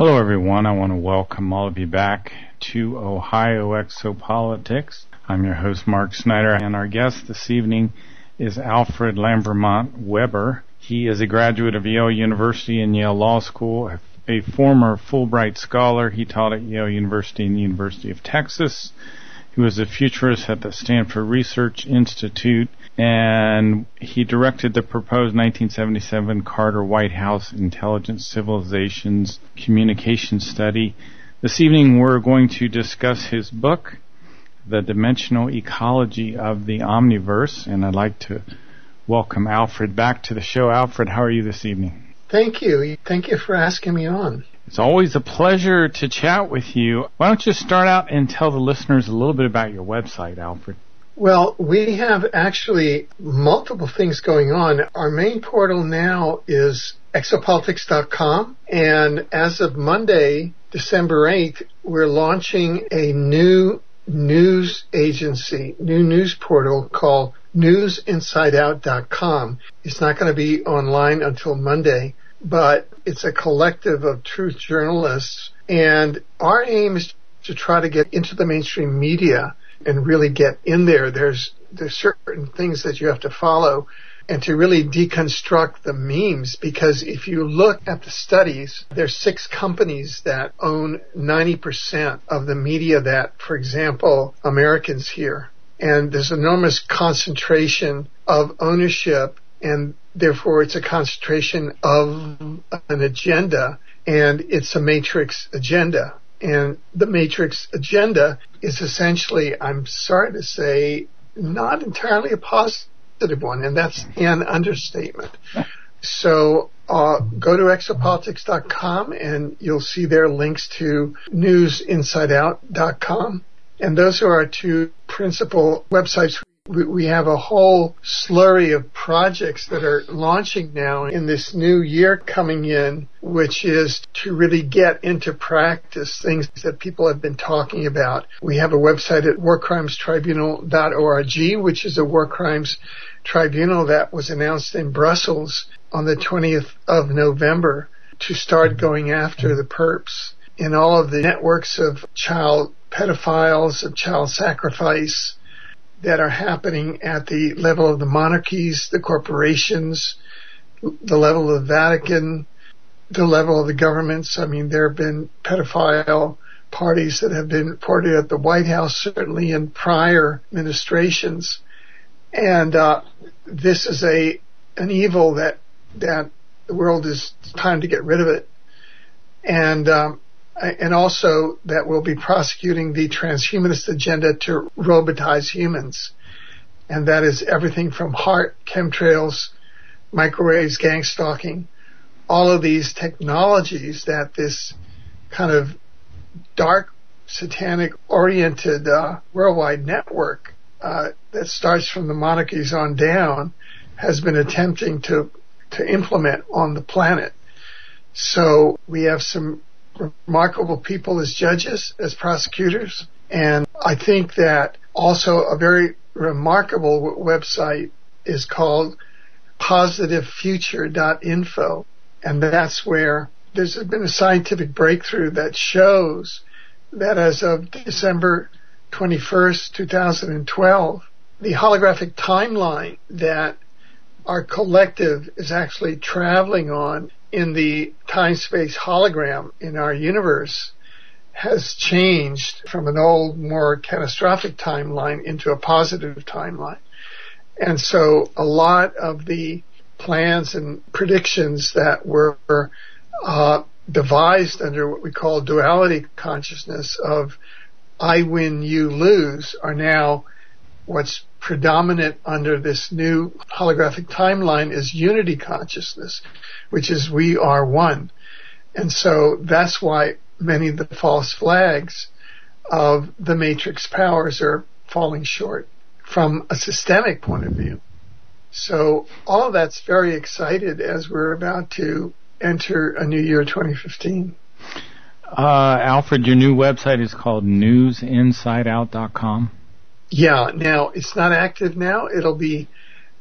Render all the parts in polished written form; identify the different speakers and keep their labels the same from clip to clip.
Speaker 1: Hello, everyone. I want to welcome all of you back to Ohio Exopolitics. I'm your host, Mark Snyder, and our guest this evening is Alfred Lambermont Weber. He is a graduate of Yale University and Yale Law School, a former Fulbright scholar. He taught at Yale University and the University of Texas. He was a futurist at the Stanford Research Institute, and he directed the proposed 1977 Carter White House Intelligent Civilizations Communication Study. This evening we're going to discuss his book, The Dimensional Ecology of the Omniverse, and I'd like to welcome Alfred back to the show. Alfred, how are you this evening?
Speaker 2: Thank you. Thank you for asking me on.
Speaker 1: It's always a pleasure to chat with you. Why don't you start out and tell the listeners a little bit about your website, Alfred?
Speaker 2: Well, we have actually multiple things going on. Our main portal now is exopolitics.com, and as of Monday, December 8th, we're launching a new news agency, new news portal called newsinsideout.com. It's not going to be online until Monday, but it's a collective of truth journalists, and our aim is to try to get into the mainstream media and really get in there. There's certain things that you have to follow and to really deconstruct the memes, because if you look at the studies, there's 6 companies that own 90% of the media that, for example, Americans hear. And there's enormous concentration of ownership, and therefore it's a concentration of an agenda, and it's a matrix agenda. And the matrix agenda is essentially, I'm sorry to say, not entirely a positive one, and that's an understatement. So go to exopolitics.com and you'll see there links to newsinsideout.com. And those are our 2 principal websites. We have a whole slurry of projects that are launching now in this new year coming in, which is to really get into practice things that people have been talking about. We have a website at warcrimestribunal.org, which is a war crimes tribunal that was announced in Brussels on the 20th of November to start going after the perps in all of the networks of child pedophiles, of child sacrifice, that are happening at the level of the monarchies, the corporations, the level of the Vatican, the level of the governments. I mean, there have been pedophile parties that have been reported at the White House, certainly in prior administrations. And this is an evil that the world is time to get rid of it. And also that we'll be prosecuting the transhumanist agenda to robotize humans. And that is everything from heart, chemtrails, microwaves, gang stalking, all of these technologies that this kind of dark, satanic-oriented worldwide network that starts from the monarchies on down has been attempting to implement on the planet. So we have some remarkable people as judges, as prosecutors, and I think that also a very remarkable website is called positivefuture.info, and that's where there's been a scientific breakthrough that shows that as of December 21st, 2012, the holographic timeline that our collective is actually traveling on in the time-space hologram in our universe has changed from an old, more catastrophic timeline into a positive timeline. And so a lot of the plans and predictions that were devised under what we call duality consciousness of I win, you lose are now what's predominant under this new holographic timeline is unity consciousness, which is we are one. And so that's why many of the false flags of the matrix powers are falling short from a systemic point of view. So all of that's very excited as we're about to enter a new year, 2015.
Speaker 1: Alfred, your new website is called newsinsideout.com.
Speaker 2: Yeah, now it's not active now. It'll be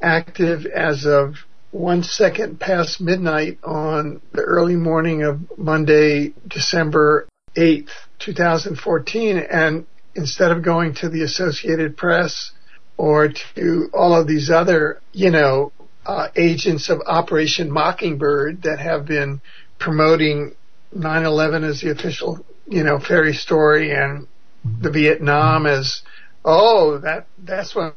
Speaker 2: active as of 1 second past midnight on the early morning of Monday, December 8th, 2014. And instead of going to the Associated Press or to all of these other, agents of Operation Mockingbird that have been promoting 9/11 as the official, fairy story, and the Vietnam as, that's when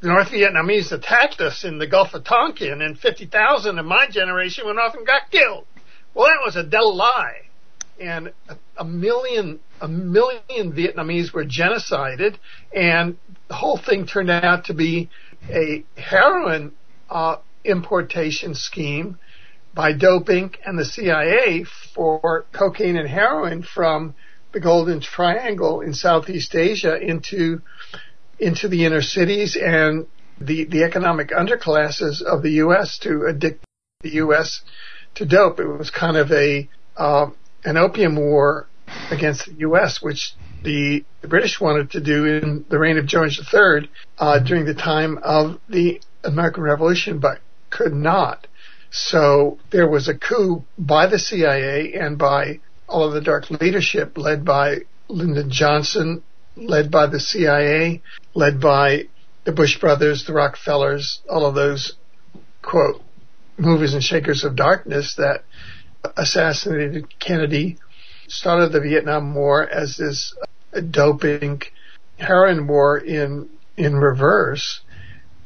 Speaker 2: the North Vietnamese attacked us in the Gulf of Tonkin and 50,000 of my generation went off and got killed. Well, that was a dull lie. And a million Vietnamese were genocided, and the whole thing turned out to be a heroin importation scheme by Dope Inc. and the CIA for cocaine and heroin from the Golden Triangle in Southeast Asia into the inner cities and the economic underclasses of the U.S. to addict the U.S. to dope. It was kind of an opium war against the U.S., which the British wanted to do in the reign of George III during the time of the American Revolution, but could not. So there was a coup by the CIA and by all of the dark leadership led by Lyndon Johnson, led by the CIA, led by the Bush brothers, the Rockefellers, all of those, quote, movers and shakers of darkness that assassinated Kennedy, started the Vietnam War as this doping heroin war in reverse,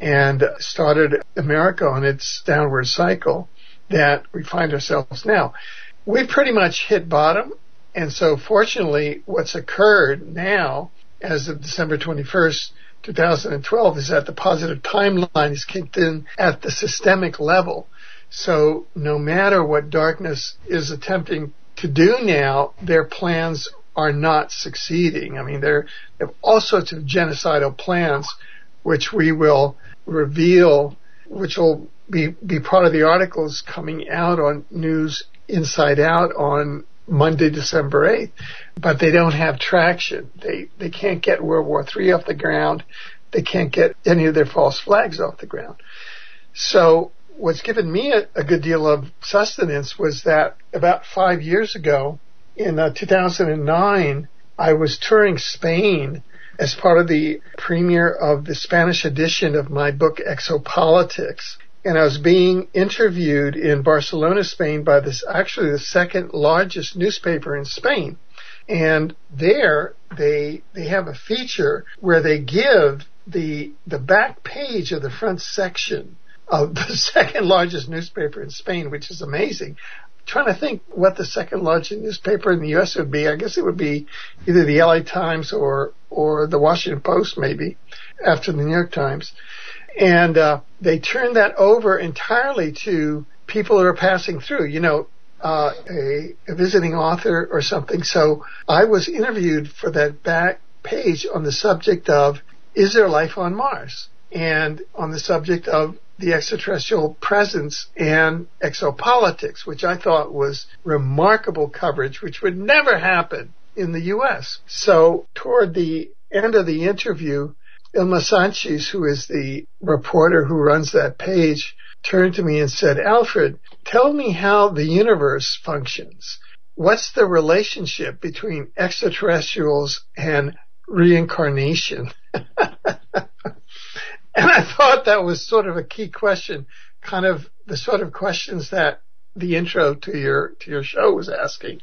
Speaker 2: and started America on its downward cycle that we find ourselves now. We pretty much hit bottom, and so fortunately what's occurred now as of December 21st, 2012 is that the positive timeline is kicked in at the systemic level. So no matter what darkness is attempting to do now, their plans are not succeeding. I mean, they have all sorts of genocidal plans, which we will reveal, which will be part of the articles coming out on News Inside Out on Monday, December 8th. But they don't have traction. They can't get World War III off the ground. They can't get any of their false flags off the ground. So what's given me a good deal of sustenance was that about 5 years ago, in 2009, I was touring Spain as part of the premiere of the Spanish edition of my book Exopolitics. And I was being interviewed in Barcelona, Spain by actually the second largest newspaper in Spain. And there they have a feature where they give the back page of the front section of the second largest newspaper in Spain, which is amazing. I'm trying to think what the second largest newspaper in the U.S. would be. I guess it would be either the LA Times or the Washington Post, maybe, after the New York Times. And they turned that over entirely to people who are passing through, a visiting author or something. So I was interviewed for that back page on the subject of, is there life on Mars? And on the subject of the extraterrestrial presence and exopolitics, which I thought was remarkable coverage, which would never happen in the U.S. So toward the end of the interview, Ilma Sanchez, who is the reporter who runs that page, turned to me and said, Alfred, tell me how the universe functions. What's the relationship between extraterrestrials and reincarnation? And I thought that was sort of a key question, kind of the sort of questions that the intro to your show was asking.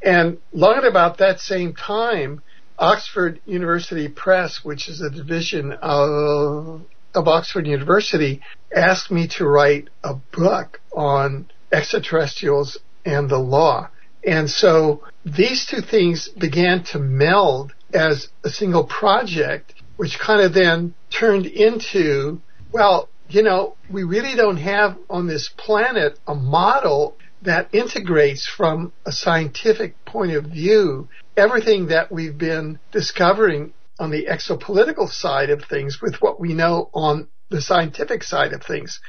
Speaker 2: And long at about that same time, Oxford University Press, which is a division of Oxford University, asked me to write a book on extraterrestrials and the law. And so these two things began to meld as a single project, which kind of then turned into, we really don't have on this planet a model that integrates from a scientific point of view everything that we've been discovering on the exopolitical side of things with what we know on the scientific side of things.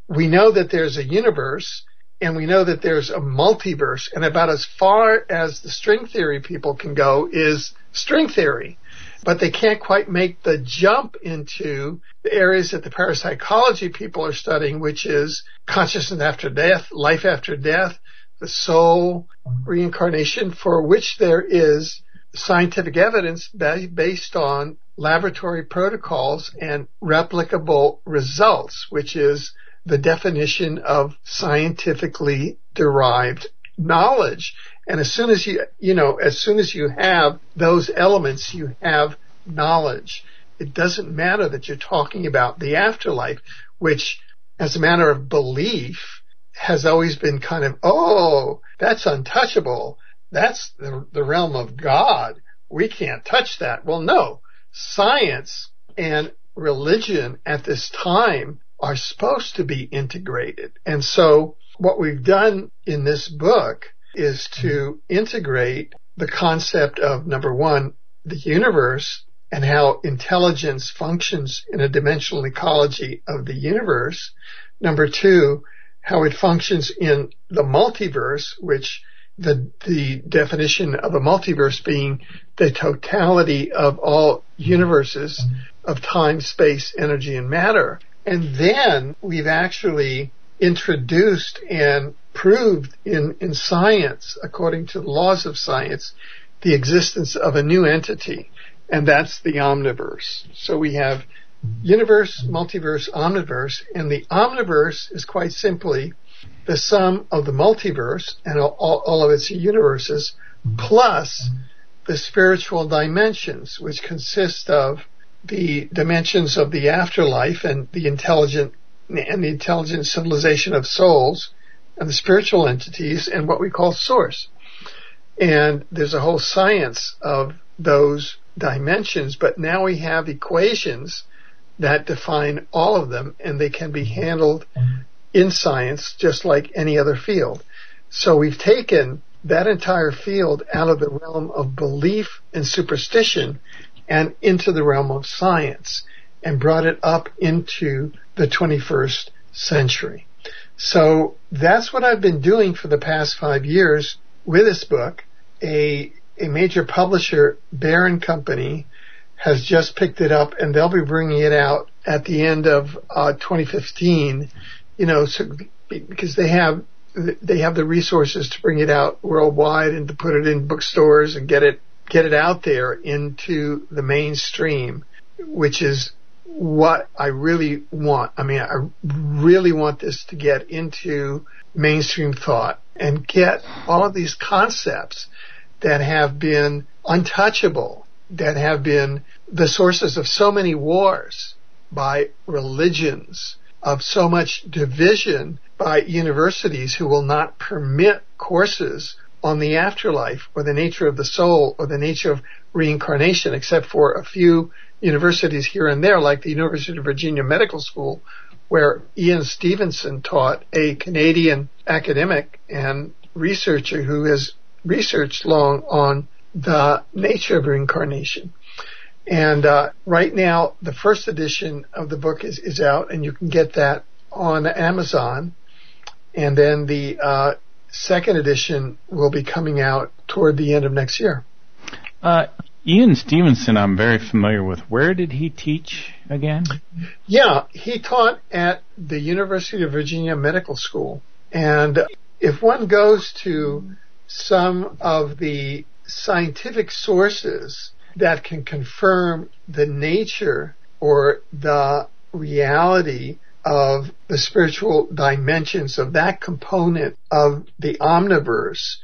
Speaker 2: We know that there's a universe, and we know that there's a multiverse, and about as far as the string theory people can go is string theory. but they can't quite make the jump into the areas that the parapsychology people are studying, which is consciousness after death, life after death, the soul, reincarnation, for which there is scientific evidence based on laboratory protocols and replicable results, which is the definition of scientifically derived knowledge. And as soon as you have those elements, you have knowledge. It doesn't matter that you're talking about the afterlife, which as a matter of belief has always been kind of, oh, that's untouchable. That's the realm of God. We can't touch that. Well, no. Science and religion at this time are supposed to be integrated. And so what we've done in this book is to integrate the concept of, number one, the universe and how intelligence functions in a dimensional ecology of the universe. Number two, how it functions in the multiverse, which the definition of a multiverse being the totality of all universes of time, space, energy, and matter. And then we've actually introduced and proved in science, according to the laws of science, the existence of a new entity, and that's the omniverse. So we have universe, multiverse, omniverse, and the omniverse is quite simply the sum of the multiverse and all of its universes plus the spiritual dimensions, which consist of the dimensions of the afterlife and the intelligent civilization of souls and the spiritual entities and what we call source. And there's a whole science of those dimensions, but now we have equations that define all of them, and they can be handled in science just like any other field. So we've taken that entire field out of the realm of belief and superstition and into the realm of science and brought it up into the 21st century. So that's what I've been doing for the past 5 years with this book. A major publisher, Bear & Company, has just picked it up, and they'll be bringing it out at the end of 2015. So because they have the resources to bring it out worldwide and to put it in bookstores and get it out there into the mainstream, which is what I really want. I mean, I really want this to get into mainstream thought and get all of these concepts that have been untouchable, that have been the sources of so many wars by religions, of so much division by universities who will not permit courses on the afterlife or the nature of the soul or the nature of reincarnation, except for a few universities here and there, like the University of Virginia Medical School, where Ian Stevenson taught, a Canadian academic and researcher who has researched long on the nature of reincarnation. And right now, the first edition of the book is out, and you can get that on Amazon. And then the second edition will be coming out toward the end of next year.
Speaker 1: Ian Stevenson, I'm very familiar with. Where did he teach again?
Speaker 2: Yeah, he taught at the University of Virginia Medical School. And if one goes to some of the scientific sources that can confirm the nature or the reality of the spiritual dimensions of that component of the omniverse,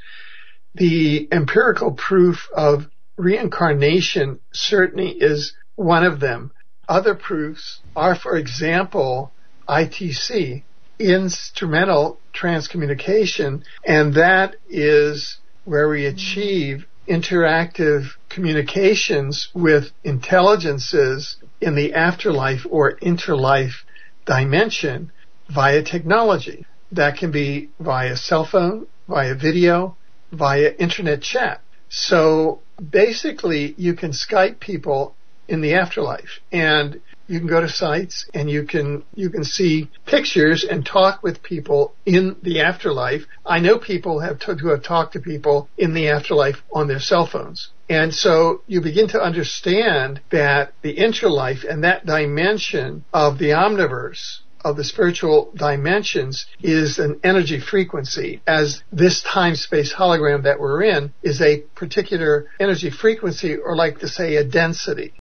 Speaker 2: the empirical proof of reincarnation certainly is one of them. Other proofs are, for example, ITC, instrumental transcommunication, and that is where we achieve interactive communications with intelligences in the afterlife or interlife dimension via technology. That can be via cell phone, via video, via internet chat. So basically you can Skype people in the afterlife, and You can go to sites and you can see pictures and talk with people in the afterlife. I know people who have talked to people in the afterlife on their cell phones. And so you begin to understand that the interlife and that dimension of the omniverse, of the spiritual dimensions, is an energy frequency, as this time-space hologram that we're in is a particular energy frequency, or like to say a density.